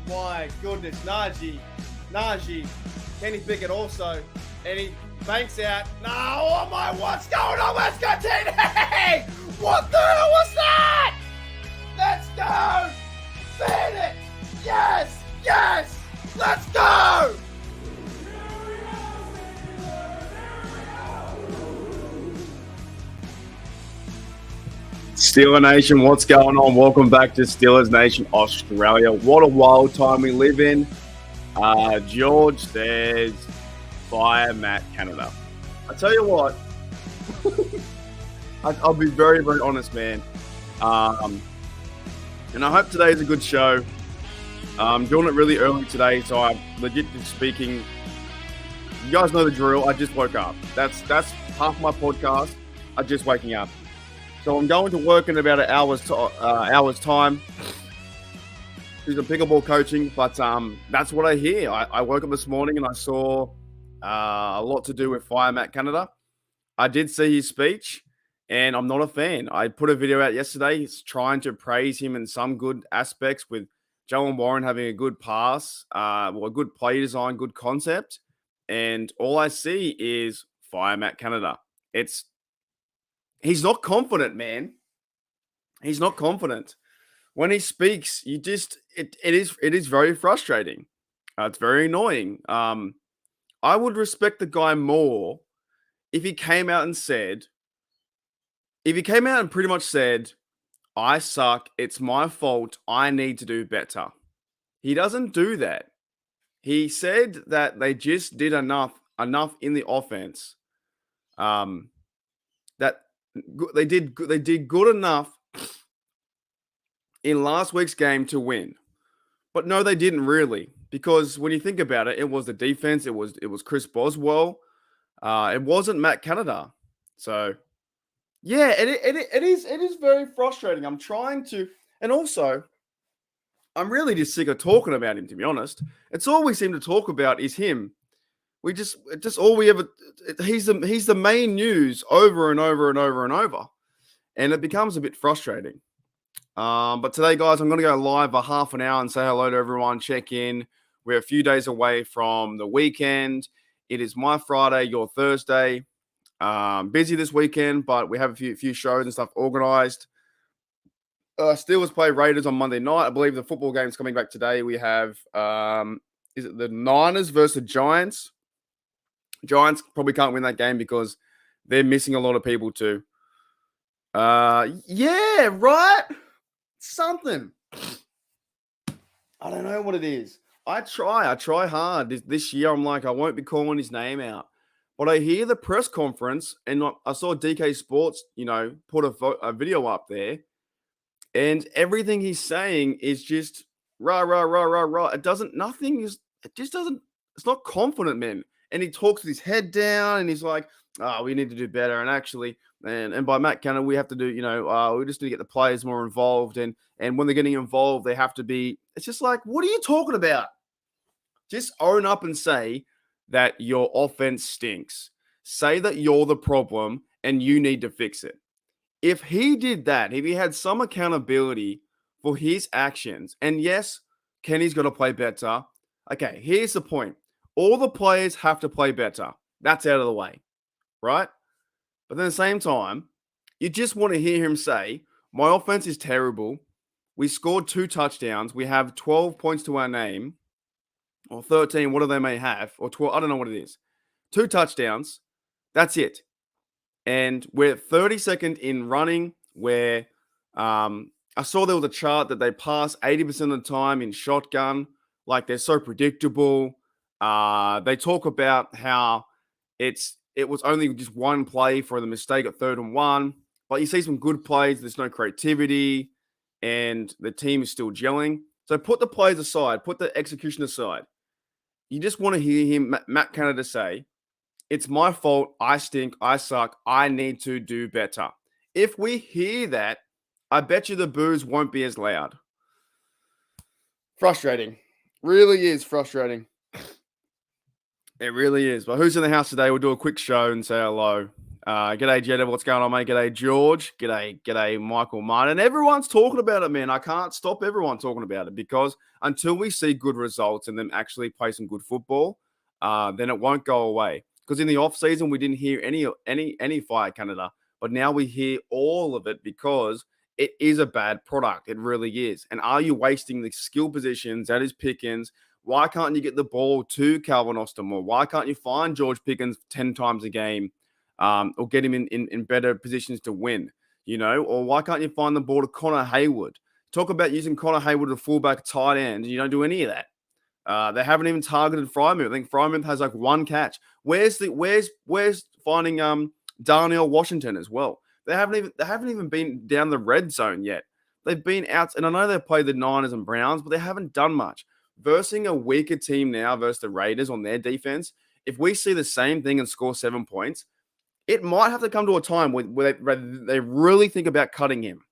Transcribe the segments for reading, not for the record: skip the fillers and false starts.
my goodness. Najee. Kenny Pickett also. And he banks out. No, oh my, what's going on? Let's go, TD! What the hell was that? Let's go! Feed it! Yes! Let's go! Steeler Nation, what's going on? Welcome back to Steelers Nation Australia. What a wild time we live in. George says, fire Matt Canada. I tell you what, I'll be very, very honest, man. And I hope today is a good show. I'm doing it really early today, so I'm legit speaking. You guys know the drill. I just woke up. That's half my podcast. I'm just waking up. So I'm going to work in about an hour's time. Do some pickleball coaching, but that's what I hear. I woke up this morning and I saw a lot to do with Fire Matt Canada. I did see his speech, and I'm not a fan. I put a video out yesterday. He's trying to praise him in some good aspects with Jalen Warren having a good pass, a good play design, good concept. And all I see is Fire Matt Canada. He's not confident, man. He's not confident. When he speaks, it is very frustrating. It's very annoying. I would respect the guy more if he came out and pretty much said, I suck, it's my fault, I need to do better. He doesn't do that. He said that they just did enough in the offense. That they did good enough in last week's game to win. But no, they didn't really, because when you think about it, it was the defense, it was Chris Boswell, it wasn't Matt Canada. So yeah, it is very frustrating. I'm trying to, and also I'm really just sick of talking about him, to be honest. It's all we seem to talk about is him. He's the main news over and over and over and over. And it becomes a bit frustrating. But today, guys, I'm going to go live for half an hour and say hello to everyone, check in. We're a few days away from the weekend. It is my Friday, your Thursday. Busy this weekend, but we have a few shows and stuff organized. Steelers play Raiders on Monday night. I believe the football game's coming back today. We have, is it the Niners versus the Giants? Giants probably can't win that game because they're missing a lot of people too. Yeah, right? Something. I don't know what it is. I try hard. This year, I'm like, I won't be calling his name out. But I hear the press conference, and I saw DK Sports, put a video up there, and everything he's saying is just rah, rah, rah, rah, rah. It's not confident, man. And he talks with his head down, and he's like, we need to do better. And actually, and by Matt Canada, we have to do, we just need to get the players more involved. And when they're getting involved, they have to be, it's just like, what are you talking about? Just own up and say that your offense stinks. Say that you're the problem and you need to fix it. If he did that, if he had some accountability for his actions, and yes, Kenny's got to play better. Okay, here's the point. All the players have to play better. That's out of the way, right? But then at the same time, you just want to hear him say, my offense is terrible. We scored 2 touchdowns. We have 12 points to our name, or 13, whatever they may have, or 12, I don't know what it is. 2 touchdowns. That's it. And we're 32nd in running, where I saw there was a chart that they pass 80% of the time in shotgun. Like, they're so predictable. They talk about how it was only just one play for the mistake at 3rd and 1. But you see some good plays. There's no creativity, and the team is still gelling. So put the plays aside. Put the execution aside. You just want to hear him, Matt Canada, say, it's my fault. I stink. I suck. I need to do better. If we hear that, I bet you the boos won't be as loud. Frustrating. Really is frustrating. It really is. But who's in the house today? We'll do a quick show and say hello. G'day, Jed. What's going on, mate? G'day, George. G'day, Michael Martin. Everyone's talking about it, man. I can't stop everyone talking about it because until we see good results and them actually play some good football, then it won't go away. Because in the off season, we didn't hear any fire Canada, but now we hear all of it because it is a bad product. It really is. And are you wasting the skill positions? That is Pickens. Why can't you get the ball to Calvin Austin more? Why can't you find George Pickens 10 times a game? Or get him in better positions to win, or why can't you find the ball to Connor Hayward? Talk about using Connor Hayward as fullback tight end, and you don't do any of that. They haven't even targeted Frymouth. I think Frymouth has like one catch. Where's finding Darnell Washington as well? They haven't even been down the red zone yet. They've been out, and I know they've played the Niners and Browns, but they haven't done much. Versing a weaker team now versus the Raiders on their defense, if we see the same thing and score 7 points, it might have to come to a time where they really think about cutting him.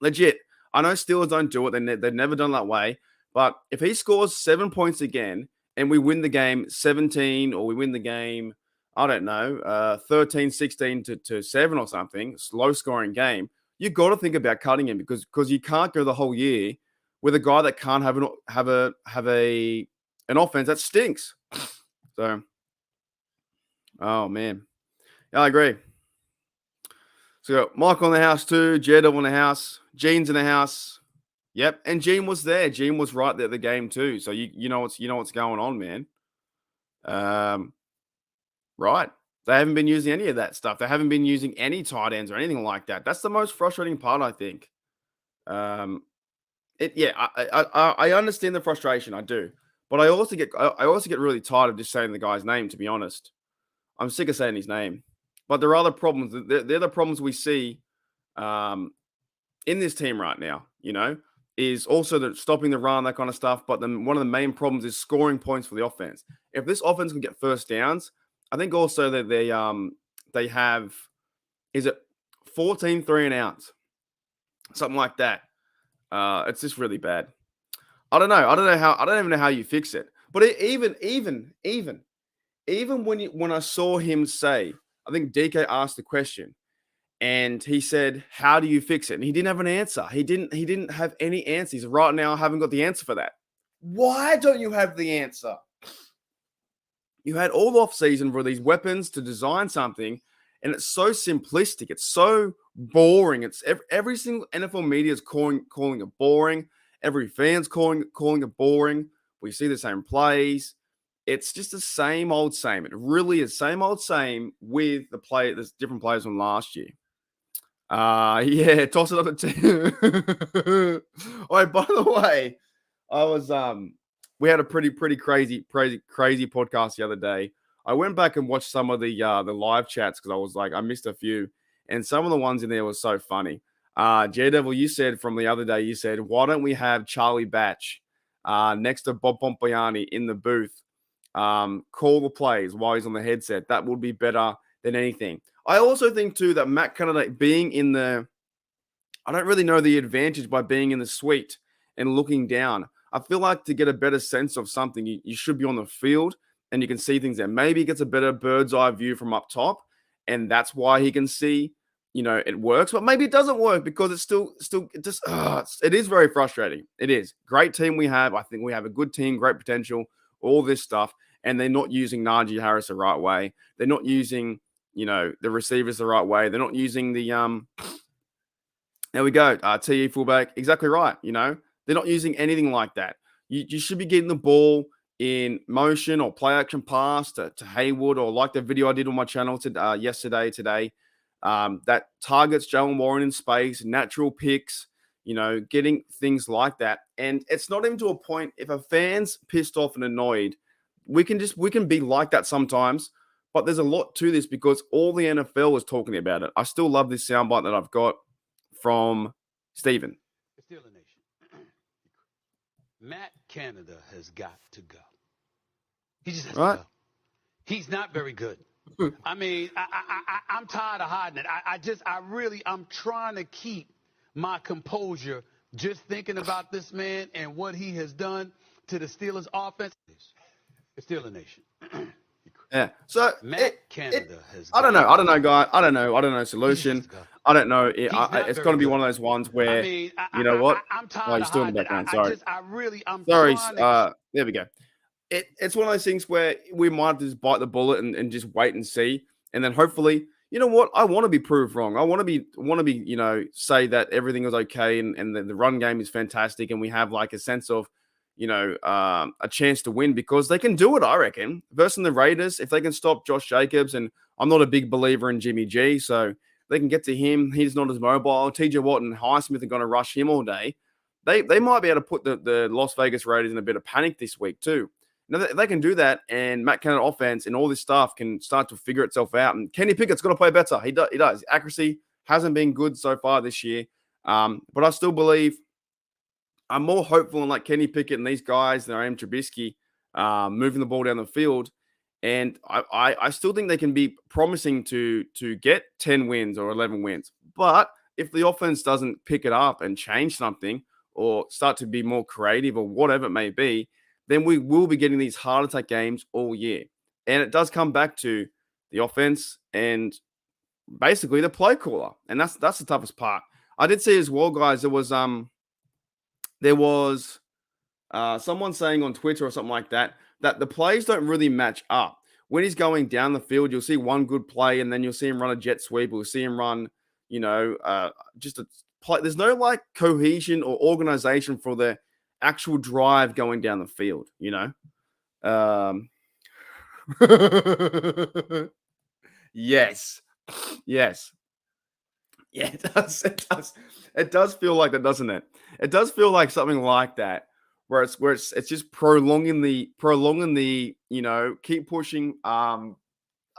Legit. I know Steelers don't do it. They've never done that way. But if he scores 7 points again and we win the game 17 or we win the game, I don't know, 13, 16 to 7 or something, low scoring game, you've got to think about cutting him because you can't go the whole year with a guy that can't have an offense that stinks. So, oh, man. Yeah, I agree. So Mike on the house too, Jed on the house, Gene's in the house. Yep, and Gene was there. Gene was right there at the game too. So you know what's going on, man. Right. They haven't been using any of that stuff. They haven't been using any tight ends or anything like that. That's the most frustrating part, I think. I understand the frustration. I do, but I also get really tired of just saying the guy's name. To be honest, I'm sick of saying his name. But there are other problems. They're the problems we see in this team right now, is also stopping the run, that kind of stuff. But one of the main problems is scoring points for the offense. If this offense can get first downs, I think also that they have, is it 14 3 and outs? Something like that. It's just really bad. I don't know. I don't even know how you fix it. But even when I saw him say, I think DK asked the question and he said, how do you fix it? And he didn't have an answer. He didn't have any answers. Right now, I haven't got the answer for that. Why don't you have the answer? You had all off season for these weapons to design something, and it's so simplistic. It's so boring. It's every single NFL media is calling it boring. Every fan's calling it boring. We see the same plays. It's just the same old same. It really is same old same with there's different players from last year. Yeah, toss it up at 10. All right, by the way, we had a pretty crazy podcast the other day. I went back and watched some of the live chats because I was like, I missed a few, and some of the ones in there were so funny. J-Devil, you said from the other day, you said, why don't we have Charlie Batch next to Bob Pompiani in the booth? Call the plays while he's on the headset. That would be better than anything. I also think too that Matt Canada being in I don't really know the advantage by being in the suite and looking down. I feel like to get a better sense of something, you should be on the field and you can see things there. Maybe he gets a better bird's eye view from up top, and that's why he can see, it works. But maybe it doesn't work because it's it is very frustrating. It is. Great team we have. I think we have a good team, great potential, all this stuff, and they're not using Najee Harris the right way. They're not using, the receivers the right way. They're not using the there we go, TE fullback. Exactly right. They're not using anything like that. You should be getting the ball in motion or play action pass to Hayward, or like the video I did on my channel today, that targets Jalen Warren in space, natural picks, getting things like that. And it's not even to a point, if a fan's pissed off and annoyed, we can be like that sometimes, but there's a lot to this because all the NFL is talking about it. I still love this soundbite that I've got from Steven. Steelers Nation. Matt Canada has got to go. He just has to go. He's not very good. I mean, I'm tired of hiding it. I'm trying to keep my composure just thinking about this man and what he has done to the Steelers offense. The Steelers Nation. Yeah. So Matt Canada has I don't got know. I don't know, guy. I don't know. I don't know He just has solution. to go. I don't know. He's not It's very going to be good. one of those ones I where, mean, you know what? I'm Oh, tired you're of still in the hiding it. background. Sorry. I'm Sorry. trying to. There we go. It's one of those things where we might just bite the bullet and just wait and see, and then hopefully, you know what? I want to be proved wrong. I want to be, say that everything is okay and the run game is fantastic, and we have like a sense of, a chance to win because they can do it. I reckon versus the Raiders, if they can stop Josh Jacobs, and I'm not a big believer in Jimmy G, so they can get to him. He's not as mobile. TJ Watt and Highsmith are going to rush him all day. They might be able to put the Las Vegas Raiders in a bit of panic this week too. Now, they can do that, and Matt Canada offense and all this stuff can start to figure itself out. And Kenny Pickett's going to play better. He does. Accuracy hasn't been good so far this year, but I still believe I'm more hopeful in like Kenny Pickett and these guys than I am Trubisky moving the ball down the field. And I still think they can be promising to get 10 wins or 11 wins. But if the offense doesn't pick it up and change something or start to be more creative or whatever it may be, then we will be getting these heart attack games all year. And it does come back to the offense and basically the play caller. And that's the toughest part. I did see as well, guys, there was someone saying on Twitter or something like that the plays don't really match up. When he's going down the field, you'll see one good play, and then you'll see him run a jet sweep. You'll see him run, just a play. There's no like cohesion or organization for the actual drive going down the field. Yes, yes. Yeah, it does. It does. It does feel like that, doesn't it? It does feel like something like that, where it's just prolonging the keep pushing. I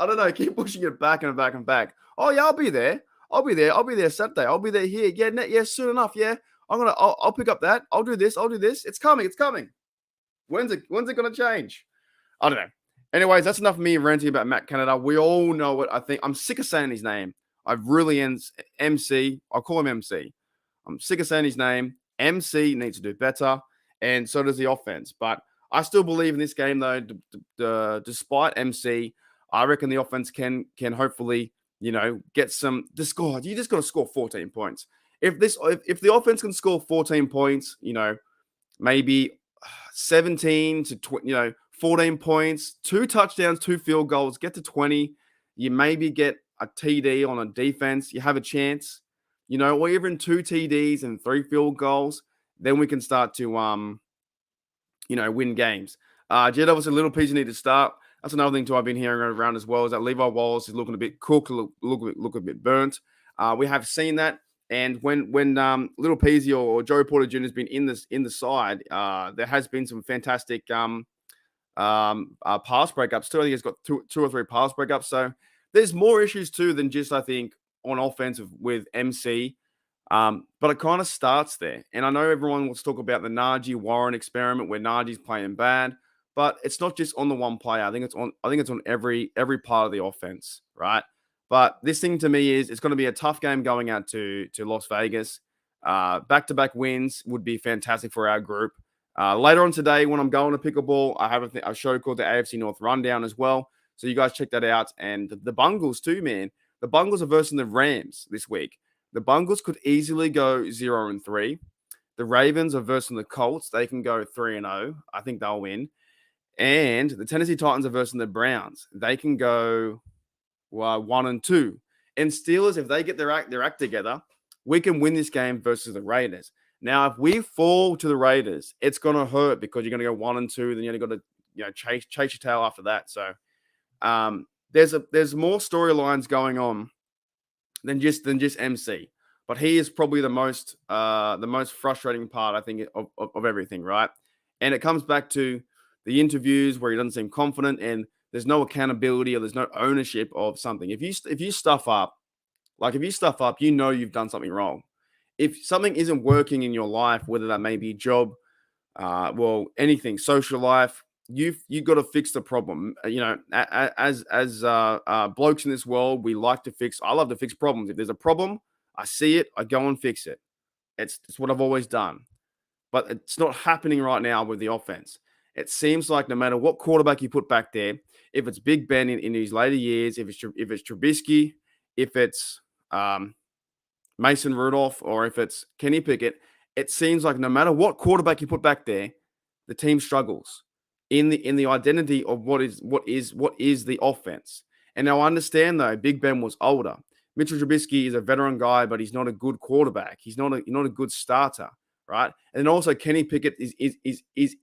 don't know, keep pushing it back and back and back. Oh yeah, I'll be there. I'll be there. I'll be there Saturday. I'll be there here. Yeah, yeah, soon enough. Yeah, I'll pick up that. I'll do this. I'll do this. It's coming. It's coming. When's it gonna change? I don't know. Anyways, that's enough of me ranting about Matt Canada. We all know it. I think I'm sick of saying his name. I really am. MC. I'll call him MC. I'm sick of saying his name. MC needs to do better, and so does the offense. But I still believe in this game, though. Despite MC, I reckon the offense can hopefully, get some the score. You just got to score 14 points. If the offense can score 14 points, maybe 17 to 14 points, 2 touchdowns, 2 field goals, get to 20. You maybe get a TD on a defense. You have a chance, or even 2 TDs and 3 field goals. Then we can start to, win games. Jed, obviously, little piece you need to start. That's another thing too I've been hearing around as well is that Levi Wallace is looking a bit cooked, look a bit burnt. We have seen that. And when Little Peasy or Joe Porter Jr. has been in the side, there has been some fantastic pass breakups too. I think he's got two or three pass breakups. So there's more issues too than just, I think, on offensive with MC. But it kind of starts there. And I know everyone wants to talk about the Najee Warren experiment where Najee's playing bad, but it's not just on the one player. I think it's on every part of the offense, right? But this thing to me is it's going to be a tough game going out to Las Vegas. Back-to-back wins would be fantastic for our group. Later on today, when I'm going to pickleball, I have a show called the AFC North Rundown as well. So you guys check that out. And the Bungles too, man. The Bungles are versing the Rams this week. The Bungles could easily go 0-3. The Ravens are versing the Colts. They can go 3-0. I think they'll win. And the Tennessee Titans are versing the Browns. They can go 1-2. And Steelers, if they get their act together, we can win this game versus the Raiders. Now, if we fall to the Raiders, it's going to hurt because you're going to go 1-2. Then you're going to chase your tail after that. So there's more storylines going on than just MC. But he is probably the most frustrating part, I think, of everything, right? And it comes back to the interviews where he doesn't seem confident and there's no accountability or there's no ownership of something. If you stuff up, you've done something wrong. If something isn't working in your life, whether that may be a job, anything, social life, you got to fix the problem. As blokes in this world, we like to fix. I love to fix problems. If there's a problem, I see it, I go and fix it. It's what I've always done. But it's not happening right now with the offense. it seems like no matter what quarterback you put back there, if it's Big Ben in his later years, if it's Trubisky, if it's Mason Rudolph, or if it's Kenny Pickett, it seems like no matter what quarterback you put back there, the team struggles in the identity of what is the offense. And now I understand though, Big Ben was older. Mitchell Trubisky is a veteran guy, but he's not a good quarterback. He's not a good starter, right? And also Kenny Pickett is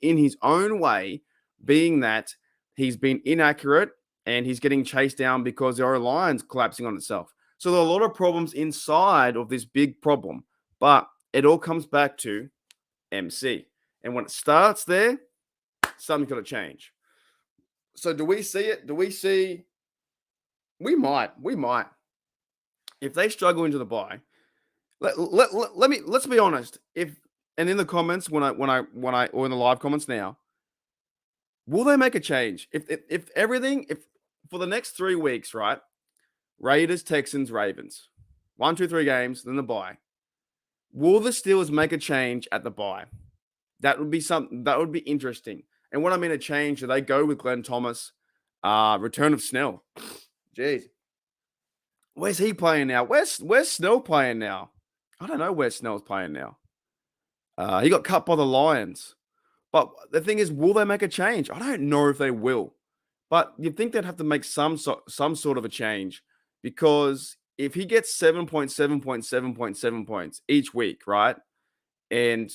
in his own way, being that he's been inaccurate and he's getting chased down because the O-line's collapsing on itself. So there are a lot of problems inside of this big problem, but it all comes back to MC. And when it starts there, something's got to change. So do we see it? Do we see? We might. If they struggle into the bye, let's be honest. And in the comments when I or in the live comments now, will they make a change? If for the next 3 weeks, right? Raiders, Texans, Ravens, 1, 2, 3 games, then the bye. Will the Steelers make a change at the bye? That would be interesting. And what I mean a change, do they go with Glenn Thomas? Return of Snell. Jeez. Where's he playing now? Where's Snell playing now? I don't know where Snell's playing now. He got cut by the Lions. But the thing is, will they make a change? I don't know if they will. But you'd think they'd have to make some sort of a change, because if he gets 7.7 points each week, right? And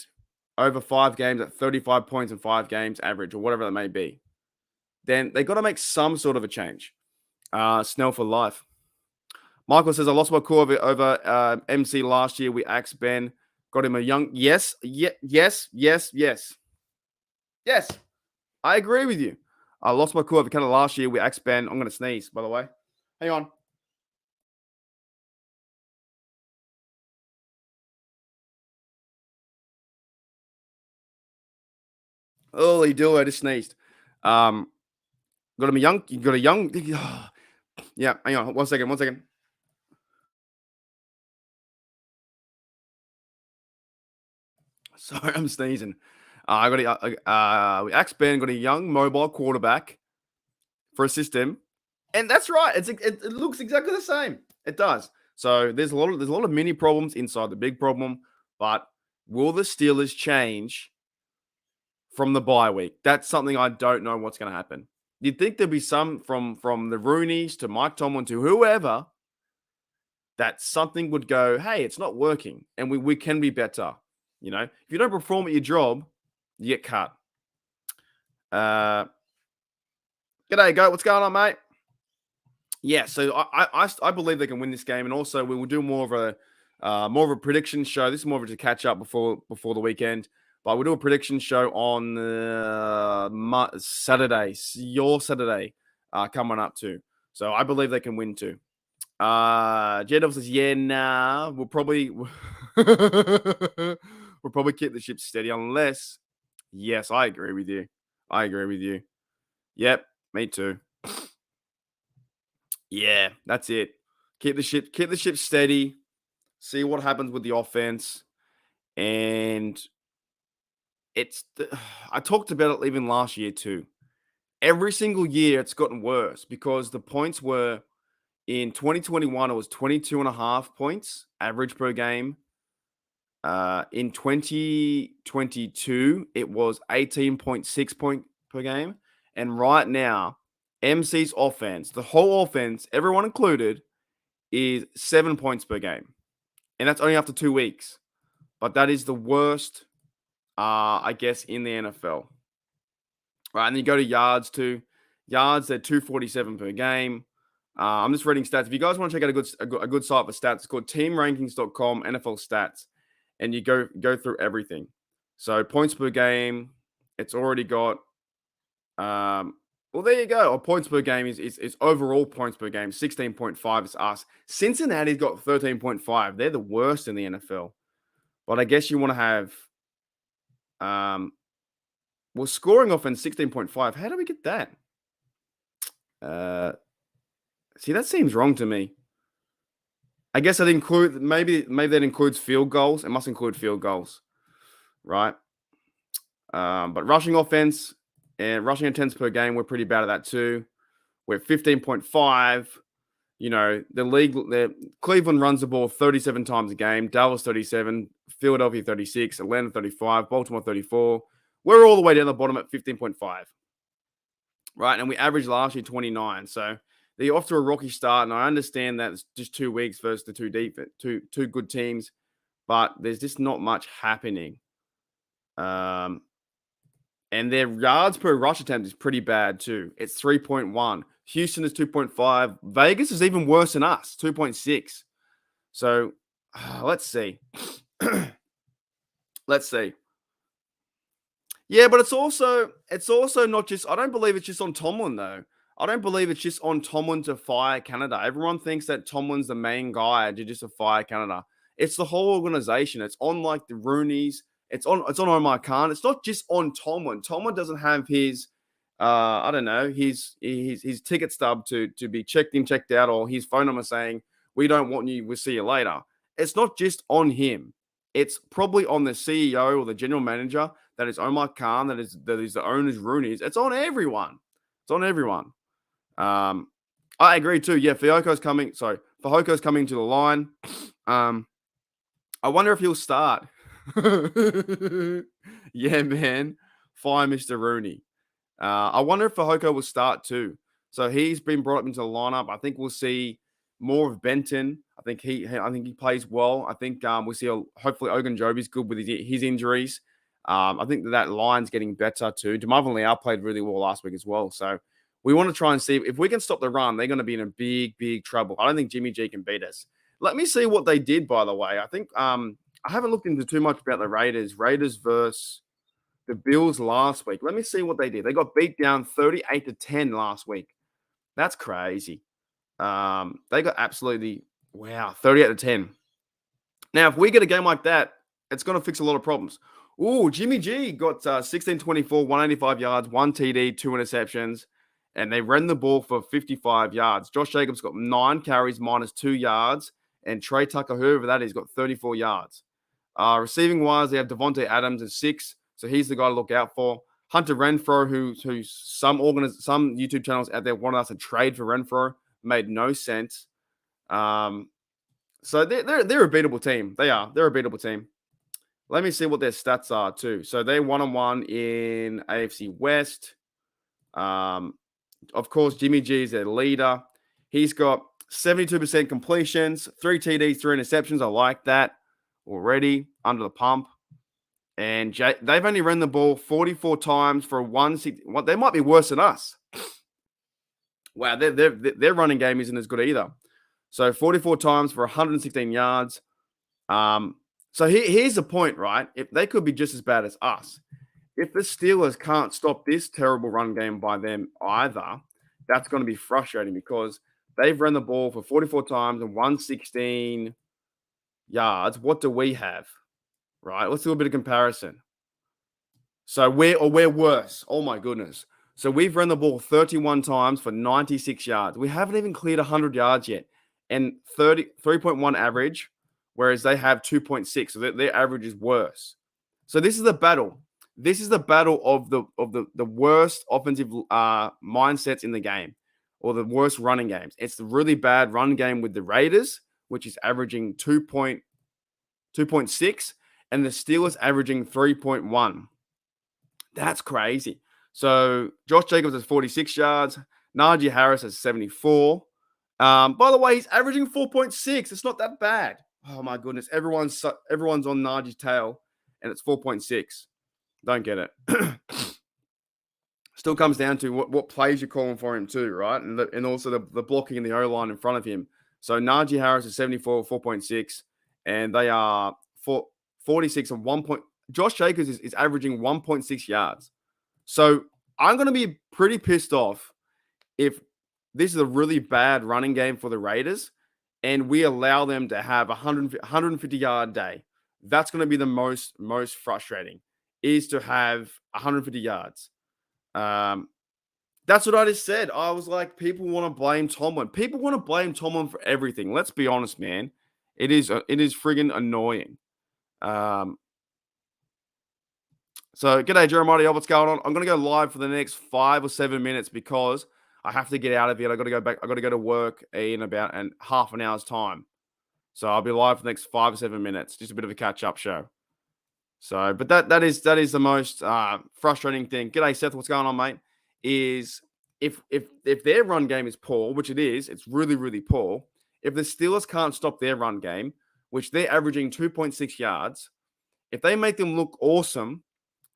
over 5 games at 35 points in 5 games average, or whatever that may be, then they got to make some sort of a change. Snell for life. Michael says, I lost my cool over MC last year. We axed Ben. Got him a young... Yes. I agree with you. I lost my cool over Canada last year. We axed Ben. I'm going to sneeze, by the way. Hang on. Holy do, I just sneezed. Got him a young... You got a young... Yeah, hang on. One second. Sorry, I'm sneezing. We axed Ben, got a young mobile quarterback for a system, and that's right. It looks exactly the same. It does. So there's a lot of mini problems inside the big problem, but will the Steelers change from the bye week? That's something I don't know what's going to happen. You'd think there'd be some from the Rooneys to Mike Tomlin to whoever, that something would go, hey, it's not working, and we can be better. You know, if you don't perform at your job, you get cut. G'day, Goat. What's going on, mate? Yeah, so I believe they can win this game, and also we will do more of a prediction show. This is more of a catch up before the weekend, but we'll do a prediction show on Saturday, your Saturday, coming up too. So I believe they can win too. J-Dub says, yeah, nah, we'll probably keep the ship steady unless. Yes, I agree with you. Yep, me too. Yeah, that's it. Keep the ship steady. See what happens with the offense. And I talked about it even last year too. Every single year it's gotten worse, because the points were in 2021, it was 22.5 points average per game. In 2022, it was 18.6 points per game. And right now, MC's offense, the whole offense, everyone included, is 7 points per game. And that's only after 2 weeks. But that is the worst, I guess, in the NFL. Right, and then you go to yards too. Yards, they're 247 per game. I'm just reading stats. If you guys want to check out a good site for stats, it's called teamrankings.com, NFL stats. And you go through everything. So points per game, it's already got... well, there you go. Points per game is overall points per game. 16.5 is us. Cincinnati's got 13.5. They're the worst in the NFL. But I guess you want to have... well, scoring offense 16.5. How do we get that? See, that seems wrong to me. I guess that include maybe that includes field goals. It must include field goals, right? But rushing offense And rushing attempts per game, we're pretty bad at that too. We're 15.5. You know, Cleveland runs the ball 37 times a game. Dallas 37, Philadelphia 36, Atlanta 35, Baltimore 34. We're all the way down the bottom at 15.5. Right, and we averaged last year 29. So they're off to a rocky start, and I understand that it's just 2 weeks versus the two good teams, but there's just not much happening. And their yards per rush attempt is pretty bad too. It's 3.1. Houston is 2.5. Vegas is even worse than us, 2.6. So let's see. Let's see. Yeah, but it's also not just. I don't believe it's just on Tomlin though. I don't believe it's just on Tomlin to fire Canada. Everyone thinks that Tomlin's the main guy to just fire Canada. It's the whole organization. It's on like the Rooneys. It's on Omar Khan. It's not just on Tomlin. Tomlin doesn't have his I don't know, his ticket stub to be checked in, checked out, or his phone number saying, "We don't want you, we'll see you later." It's not just on him. It's probably on the CEO or the general manager, that is Omar Khan, that is the owner's Rooney's. It's on everyone. It's on everyone. I agree too. Yeah, Fajoko's coming to the line. I wonder if he'll start. Yeah, man. Fire Mr. Rooney. I wonder if Fajoko will start too. So he's been brought up into the lineup. I think we'll see more of Benton. I think he plays well. I think we'll see hopefully Ogunjobi's good with his injuries. I think that line's getting better too. DeMarvin Leal played really well last week as well. So we want to try and see if we can stop the run. They're going to be in a big, big trouble. I don't think Jimmy G can beat us. Let me see what they did, by the way. I think I haven't looked into too much about the Raiders. Raiders versus the Bills last week. Let me see what they did. They got beat down 38-10 last week. That's crazy. They got absolutely, 38-10. Now, if we get a game like that, it's going to fix a lot of problems. Ooh, Jimmy G got 16-24, 185 yards, 1 TD, 2 interceptions, and they ran the ball for 55 yards. Josh Jacobs got 9 carries, minus 2 yards, and Trey Tucker, whoever that is, got 34 yards. Receiving-wise, they have Devontae Adams at 6, so he's the guy to look out for. Hunter Renfrow, who some YouTube channels out there wanted us to trade for Renfrow, made no sense. So they're a beatable team. They're a beatable team. Let me see what their stats are too. So they're 1-1 in AFC West. Of course, Jimmy G is their leader. He's got 72% completions, 3 TDs, 3 interceptions. I like that already, under the pump. And they've only run the ball 44 times for 160. They might be worse than us. Wow, their running game isn't as good either. So 44 times for 116 yards. So here's the point, right? If they could be just as bad as us. If the Steelers can't stop this terrible run game by them either, that's going to be frustrating because they've run the ball for 44 times and 116 yards. What do we have? Right? Let's do a bit of comparison. So we're worse. Oh my goodness. So we've run the ball 31 times for 96 yards. We haven't even cleared 100 yards yet. And 3.1 average, whereas they have 2.6. So their average is worse. So this is the battle. This is the battle of the worst offensive mindsets in the game, or the worst running games. It's the really bad run game with the Raiders, which is averaging 2.6, and the Steelers averaging 3.1. That's crazy. So Josh Jacobs has 46 yards. Najee Harris has 74. By the way, he's averaging 4.6. It's not that bad. Oh my goodness. Everyone's on Najee's tail, and it's 4.6. Don't get it. Still comes down to what plays you're calling for him too, right? And also the blocking in the O-line in front of him. So Najee Harris is 74, 4.6, and they are 46 and 1 point. Josh Jacobs is averaging 1.6 yards. So I'm going to be pretty pissed off if this is a really bad running game for the Raiders and we allow them to have a 150-yard day. That's going to be the most frustrating, is to have 150 yards. That's what I just said. I was like, people want to blame Tomlin. People want to blame Tomlin for everything. Let's be honest, man. It is friggin' annoying. So, g'day, Jeremiah. What's going on? I'm going to go live for the next 5 or 7 minutes because I have to get out of here. I got to go back. I got to go to work in about half an hour's time. So I'll be live for the next 5 or 7 minutes. Just a bit of a catch-up show. So, but that is the most frustrating thing. G'day, Seth. What's going on, mate? Is if their run game is poor, which it is, it's really, really poor. If the Steelers can't stop their run game, which they're averaging 2.6 yards, if they make them look awesome,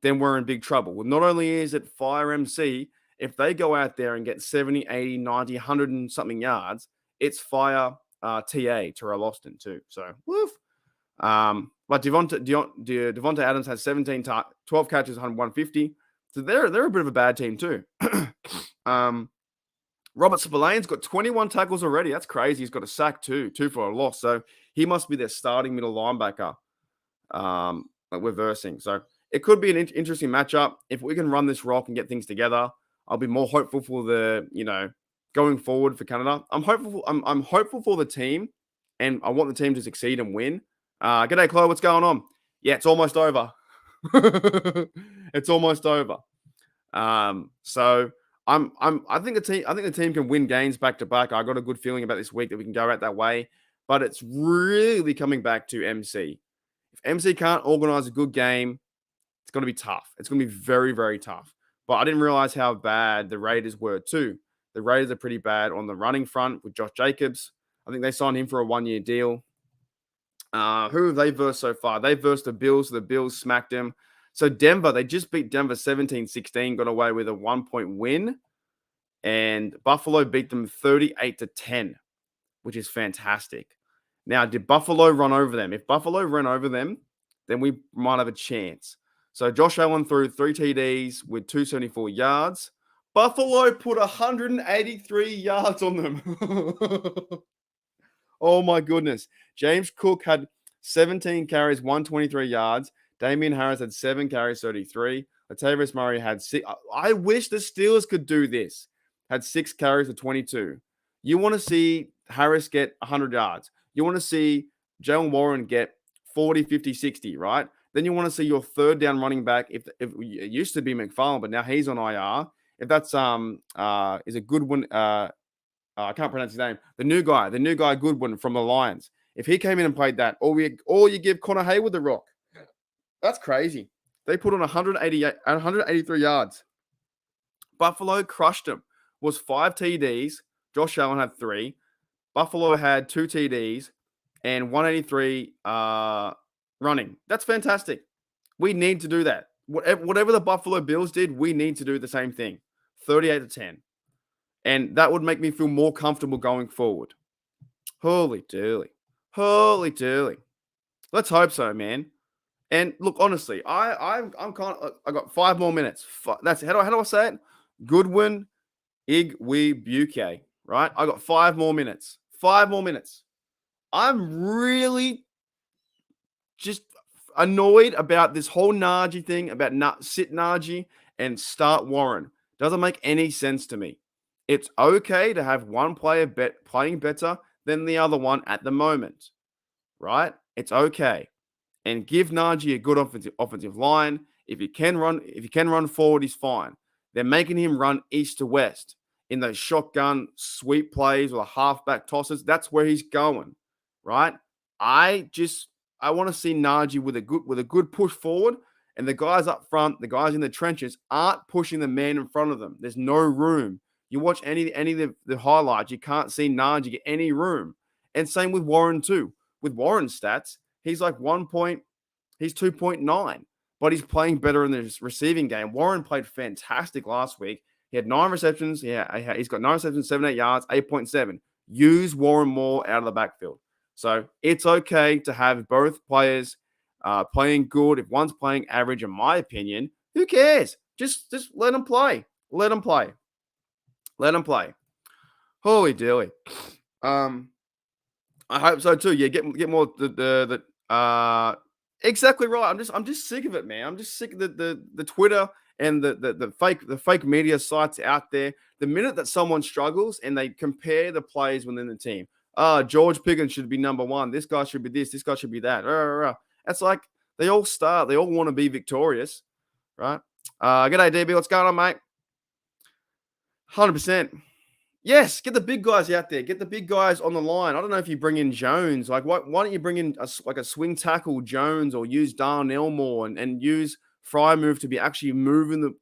then we're in big trouble. Well, not only is it Fire MC, if they go out there and get 70, 80, 90, 100 and something yards, it's Fire TA, Terrell Austin, too. So, woof. But Devonta Adams has 12 catches, 150. So they're a bit of a bad team, too. Robert Spillane's got 21 tackles already. That's crazy. He's got a sack, too. 2 for a loss. So he must be their starting middle linebacker. We're versing. So it could be an interesting matchup. If we can run this rock and get things together, I'll be more hopeful for going forward for Canada. I'm hopeful for the team, and I want the team to succeed and win. G'day, Chloe. What's going on? Yeah, it's almost over. It's almost over. So I think the team can win games back to back. I got a good feeling about this week that we can go out that way, but it's really coming back to MC. If MC can't organize a good game, it's going to be tough. It's going to be very, very tough. But I didn't realize how bad the Raiders were too. The Raiders are pretty bad on the running front with Josh Jacobs. I think they signed him for a 1-year deal. Who have they versed so far? They versed the Bills. So the Bills smacked them. So Denver, they just beat Denver 17-16, got away with a 1-point win. And Buffalo beat them 38-10, which is fantastic. Now, did Buffalo run over them? If Buffalo ran over them, then we might have a chance. So Josh Allen threw 3 TDs with 274 yards. Buffalo put 183 yards on them. Oh, my goodness. James Cook had 17 carries, 123 yards. Damian Harris had 7 carries, 33. Latavius Murray had 6. I wish the Steelers could do this. Had 6 carries for 22. You want to see Harris get 100 yards. You want to see Jalen Warren get 40, 50, 60, right? Then you want to see your third down running back. If it used to be McFarland, but now he's on IR. If that's is a Goodwin, I can't pronounce his name. The new guy Goodwin from the Lions. If he came in and played that, or you give Connor Hayward the rock. That's crazy. They put on 183 yards. Buffalo crushed them. Was 5 TDs. Josh Allen had 3. Buffalo had 2 TDs and 183 running. That's fantastic. We need to do that. Whatever the Buffalo Bills did, we need to do the same thing. 38-10. And that would make me feel more comfortable going forward. Holy dooly. Let's hope so, man. And look, honestly, I'm kind of, I got 5 more minutes. That's how do I say it? Goodwin, Igwebuike, right? I got 5 more minutes. 5 more minutes. I'm really just annoyed about this whole Najee thing, about sit Najee and start Warren. Doesn't make any sense to me. It's okay to have one player playing better than the other one at the moment, right? It's okay. And give Najee a good offensive line. If he can run forward, he's fine. They're making him run east to west in those shotgun sweep plays or halfback tosses. That's where he's going, right? I want to see Najee with a good push forward, and the guys up front, the guys in the trenches, aren't pushing the man in front of them. There's no room. You watch any of the highlights, you can't see Najee get any room. And same with Warren too. With Warren's stats, he's like 2.9, but he's playing better in the receiving game. Warren played fantastic last week. He had 9 receptions. Yeah, he's got 9 receptions, 78 yards, 8.7. Use Warren more out of the backfield. So it's okay to have both players playing good. If one's playing average, in my opinion, who cares? Just let them play. Let them play. Holy dilly. I hope so too. Yeah, get more exactly right. I'm just sick of it, man. I'm just sick of the Twitter and the fake media sites out there. The minute that someone struggles and they compare the players within the team, George Pickens should be number 1. This guy should be this. This guy should be that. It's like they all want to be victorious, right? G'day, DB. What's going on, mate? 100%. Yes, get the big guys out there. Get the big guys on the line. I don't know if you bring in Jones. Like, why don't you bring in a swing tackle Jones, or use Darnell more and use Fry move to be actually moving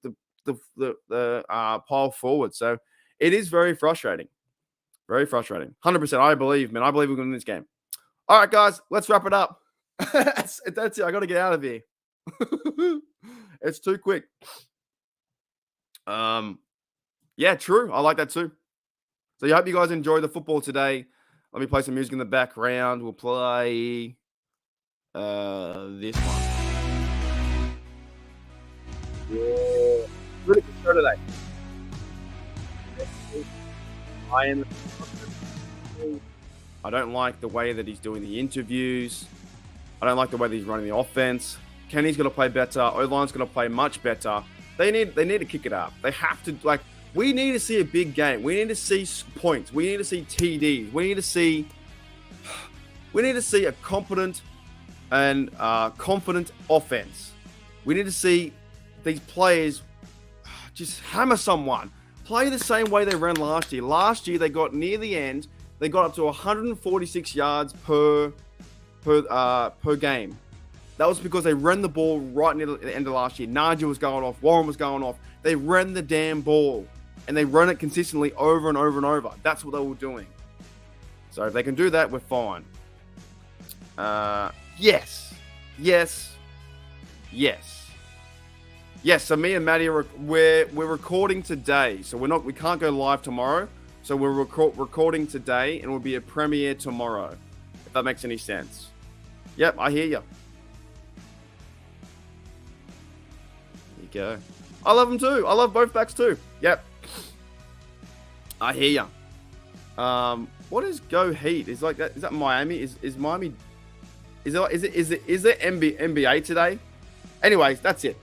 the pile forward. So it is very frustrating. Very frustrating. 100%. I believe, man. I believe we're going to win this game. All right, guys, let's wrap it up. That's it. I got to get out of here. It's too quick. Yeah, true. I like that too. So I hope you guys enjoy the football today. Let me play some music in the background. We'll play this one. Yeah. Really good show today. I don't like the way that he's doing the interviews. I don't like the way that he's running the offense. Kenny's going to play better. O-line's going to play much better. They need to kick it up. They have to, like, we need to see a big game. We need to see points. We need to see TDs. We need to see a competent and confident offense. We need to see these players just hammer someone. Play the same way they ran last year. Last year, they got near the end. They got up to 146 yards per game. That was because they ran the ball right near the end of last year. Najee was going off. Warren was going off. They ran the damn ball. And they run it consistently over and over and over. That's what they were doing. So if they can do that, we're fine. Yes. So me and Maddie we're recording today. So we can't go live tomorrow. So we're recording today, and it will be a premiere tomorrow. If that makes any sense. Yep, I hear you. There you go. I love them too. I love both backs too. Yep. I hear ya. What is Go Heat? Is like that? Is that Miami? Is Miami? Is it NBA today? Anyways, that's it.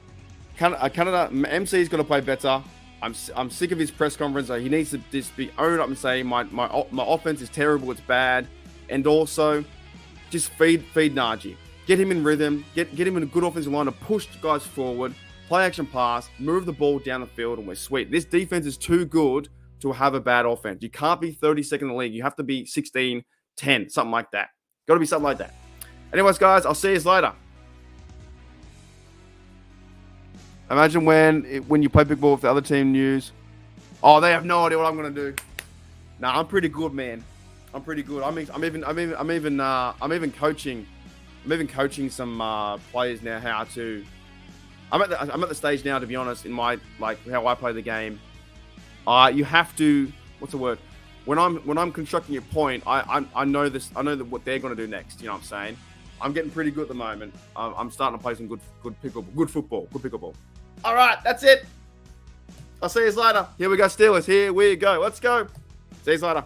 Canada MC is gonna play better. I'm sick of his press conference. He needs to just be owned up and say my offense is terrible. It's bad, and also just feed Najee. Get him in rhythm. Get him in a good offensive line to push guys forward. Play action pass. Move the ball down the field, and we're sweet. This defense is too good to have a bad offense. You can't be 32nd in the league. You have to be 16-10, something like that. Got to be something like that. Anyways, guys, I'll see you later. Imagine when you play big ball with the other team news. Oh, they have no idea what I'm gonna do. Nah, I'm pretty good, man. I'm pretty good. I'm even coaching. I'm even coaching some players now how to. I'm at the stage now, to be honest, in my how I play the game. You have to. What's the word? When I'm constructing a point, I know this. I know what they're going to do next. You know what I'm saying? I'm getting pretty good at the moment. I'm starting to play some good pickleball. All right, that's it. I'll see you later. Here we go, Steelers. Here we go. Let's go. See you later.